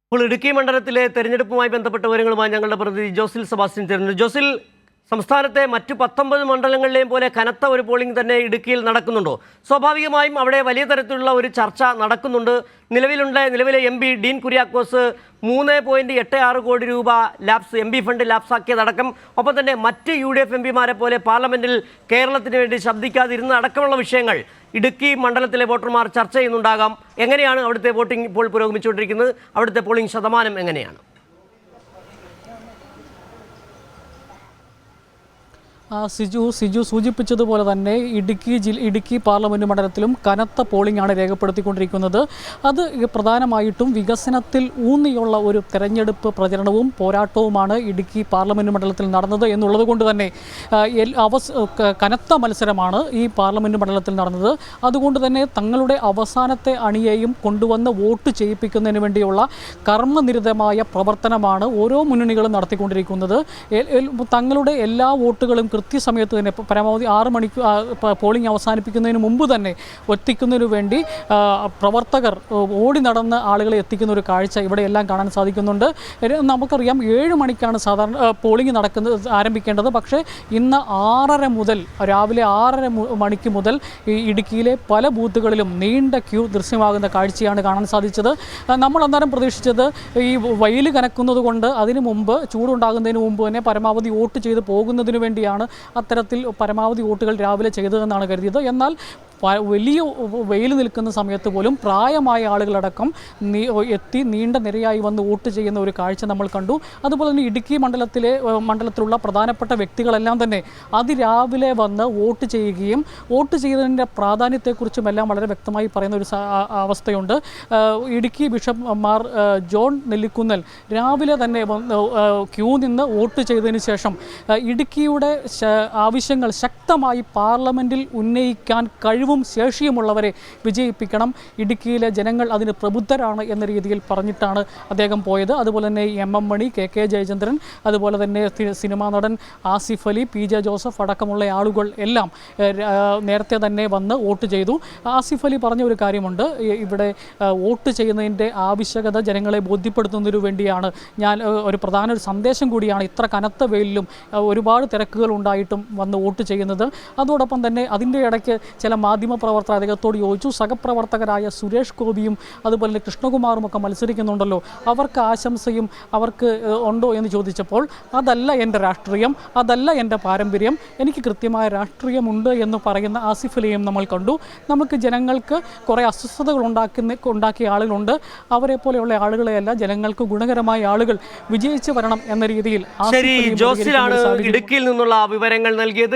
ഇപ്പോൾ ഇടുക്കി മണ്ഡലത്തിലെ തെരഞ്ഞെടുപ്പുമായി ബന്ധപ്പെട്ട വിവരങ്ങളുമായി ഞങ്ങളുടെ പ്രതിനിധി ജോസിൽ സെബാസ്റ്റ്യൻ ചേരുന്നു. ജോസിൽ, സംസ്ഥാനത്തെ മറ്റ് 19 മണ്ഡലങ്ങളിലെയും പോലെ കനത്ത ഒരു പോളിംഗ് തന്നെ ഇടുക്കിയിൽ നടക്കുന്നുണ്ടോ? സ്വാഭാവികമായും അവിടെ വലിയ തരത്തിലുള്ള ഒരു ചർച്ച നടക്കുന്നുണ്ട്. നിലവിലെ എം പി ഡീൻ കുര്യാക്കോസ് 3.86 കോടി രൂപ ലാപ്സ് എം പി ഫണ്ട് ലാപ്സാക്കിയതടക്കം, ഒപ്പം തന്നെ മറ്റ് UDF എം പിമാരെ പോലെ പാർലമെന്റിൽ കേരളത്തിന് വേണ്ടി ശബ്ദിക്കാതിരുന്ന അടക്കമുള്ള വിഷയങ്ങൾ ഇടുക്കി മണ്ഡലത്തിലെ വോട്ടർമാർ ചർച്ച ചെയ്യുന്നുണ്ടാകാം. എങ്ങനെയാണ് അവിടുത്തെ വോട്ടിംഗ് ഇപ്പോൾ പുരോഗമിച്ചുകൊണ്ടിരിക്കുന്നത്? അവിടുത്തെ പോളിംഗ് ശതമാനം എങ്ങനെയാണ്? സിജു സൂചിപ്പിച്ചതുപോലെ തന്നെ ഇടുക്കി പാർലമെൻറ്റ് മണ്ഡലത്തിലും കനത്ത പോളിംഗ് ആണ് രേഖപ്പെടുത്തിക്കൊണ്ടിരിക്കുന്നത്. അത് പ്രധാനമായിട്ടും വികസനത്തിൽ ഊന്നിയുള്ള ഒരു തെരഞ്ഞെടുപ്പ് പ്രചരണവും പോരാട്ടവുമാണ് ഇടുക്കി പാർലമെൻറ്റ് മണ്ഡലത്തിൽ നടന്നത് എന്നുള്ളത് കൊണ്ട് തന്നെ കനത്ത മത്സരമാണ് ഈ പാർലമെൻറ്റ് മണ്ഡലത്തിൽ നടന്നത്. അതുകൊണ്ട് തന്നെ തങ്ങളുടെ അവസാനത്തെ അണിയെയും കൊണ്ടുവന്ന് വോട്ട് ചെയ്യിപ്പിക്കുന്നതിന് വേണ്ടിയുള്ള കർമ്മനിരതമായ പ്രവർത്തനമാണ് ഓരോ മുന്നണികളും നടത്തിക്കൊണ്ടിരിക്കുന്നത്. തങ്ങളുടെ എല്ലാ വോട്ടുകളും കൃത്യസമയത്ത് തന്നെ പരമാവധി 6 മണിക്ക് പോളിംഗ് അവസാനിപ്പിക്കുന്നതിന് മുമ്പ് തന്നെ എത്തിക്കുന്നതിന് വേണ്ടി പ്രവർത്തകർ ഓടി നടന്ന് ആളുകളെ എത്തിക്കുന്ന ഒരു കാഴ്ച ഇവിടെ എല്ലാം കാണാൻ സാധിക്കുന്നുണ്ട്. നമുക്കറിയാം 7 മണിക്കാണ് സാധാരണ പോളിംഗ് ആരംഭിക്കേണ്ടത്. പക്ഷേ ഇന്ന് 6:30 മുതൽ രാവിലെ 6:30 മണിക്ക് മുതൽ ഈ ഇടുക്കിയിലെ പല ബൂത്തുകളിലും നീണ്ട ക്യൂ ദൃശ്യമാകുന്ന കാഴ്ചയാണ് കാണാൻ സാധിച്ചത്. നമ്മൾ അന്നേരം പ്രതീക്ഷിച്ചത് ഈ വെയിൽ കനക്കുന്നത് കൊണ്ട് അതിനു മുമ്പ് ചൂടുണ്ടാകുന്നതിന് മുമ്പ് തന്നെ പരമാവധി വോട്ട് ചെയ്ത് പോകുന്നതിന് വേണ്ടിയാണ് അത്തരത്തിൽ പരമാവധി വോട്ടുകൾ രാവിലെ ചെയ്തതെന്നാണ് കരുതിയത്. എന്നാൽ വലിയ വെയിൽ നിൽക്കുന്ന സമയത്ത് പോലും പ്രായമായ ആളുകളടക്കം എത്തി നീണ്ട നിരയായി വന്ന് വോട്ട് ചെയ്യുന്ന ഒരു കാഴ്ച നമ്മൾ കണ്ടു. അതുപോലെ തന്നെ ഇടുക്കി മണ്ഡലത്തിലുള്ള പ്രധാനപ്പെട്ട വ്യക്തികളെല്ലാം തന്നെ അതിരാവിലെ വന്ന് വോട്ട് ചെയ്യുകയും വോട്ട് ചെയ്തതിൻ്റെ പ്രാധാന്യത്തെക്കുറിച്ചും എല്ലാം വളരെ വ്യക്തമായി പറയുന്ന ഒരു അവസ്ഥയുണ്ട്. ഇടുക്കി ബിഷപ്പ് മാർ ജോൺ നെല്ലിക്കുന്നൽ രാവിലെ തന്നെ ക്യൂ നിന്ന് വോട്ട് ചെയ്തതിന് ശേഷം ഇടുക്കിയുടെ ആവശ്യങ്ങൾ ശക്തമായി പാർലമെൻറ്റിൽ ഉന്നയിക്കാൻ കഴിവും ശേഷിയുമുള്ളവരെ വിജയിപ്പിക്കണം, ഇടുക്കിയിലെ ജനങ്ങൾ അതിന് പ്രബുദ്ധരാണ് എന്ന രീതിയിൽ പറഞ്ഞിട്ടാണ് അദ്ദേഹം പോയത്. അതുപോലെ തന്നെ MM മണി, KK ജയചന്ദ്രൻ, അതുപോലെ തന്നെ സിനിമാ നടൻ ആസിഫ് അലി, PJ ജോസഫ് അടക്കമുള്ള ആളുകൾ എല്ലാം നേരത്തെ തന്നെ വന്ന് വോട്ട് ചെയ്തു. ആസിഫ് അലി പറഞ്ഞ ഒരു കാര്യമുണ്ട്, ഇവിടെ വോട്ട് ചെയ്യുന്നതിൻ്റെ ആവശ്യകത ജനങ്ങളെ ബോധ്യപ്പെടുത്തുന്നതിനു വേണ്ടിയാണ് ഞാൻ ഒരു പ്രധാന സന്ദേശം കൂടിയാണ് ഇത്ര കനത്ത വെയിലിലും ഒരുപാട് തിരക്കുകൾ ഉണ്ടായിട്ടും വന്ന് വോട്ട് ചെയ്യുന്നത്. അതോടൊപ്പം തന്നെ അതിൻ്റെ ഇടയ്ക്ക് ചില മാധ്യമപ്രവർത്തകർ അദ്ദേഹത്തോട് ചോദിച്ചു, സഹപ്രവർത്തകരായ സുരേഷ് ഗോപിയും അതുപോലെ തന്നെ കൃഷ്ണകുമാറും ഒക്കെ മത്സരിക്കുന്നുണ്ടല്ലോ, അവർക്ക് ആശംസയും അവർക്ക് ഉണ്ടോ എന്ന് ചോദിച്ചപ്പോൾ അതല്ല എൻ്റെ രാഷ്ട്രീയം, അതല്ല എൻ്റെ പാരമ്പര്യം, എനിക്ക് കൃത്യമായ രാഷ്ട്രീയമുണ്ട് എന്ന് പറയുന്ന ആസിഫ് അലിയും നമ്മൾ കണ്ടു. നമുക്ക് ജനങ്ങൾക്ക് കുറേ അസ്വസ്ഥതകൾ ഉണ്ടാക്കിയ ആളുകളുണ്ട്, അവരെ പോലെയുള്ള ആളുകളെയല്ല ജനങ്ങൾക്ക് ഗുണകരമായ ആളുകൾ വിജയിച്ചു വരണം എന്ന രീതിയിൽ ഇടുക്കിയിൽ നിന്നുള്ള വിവരങ്ങൾ നൽകിയത്.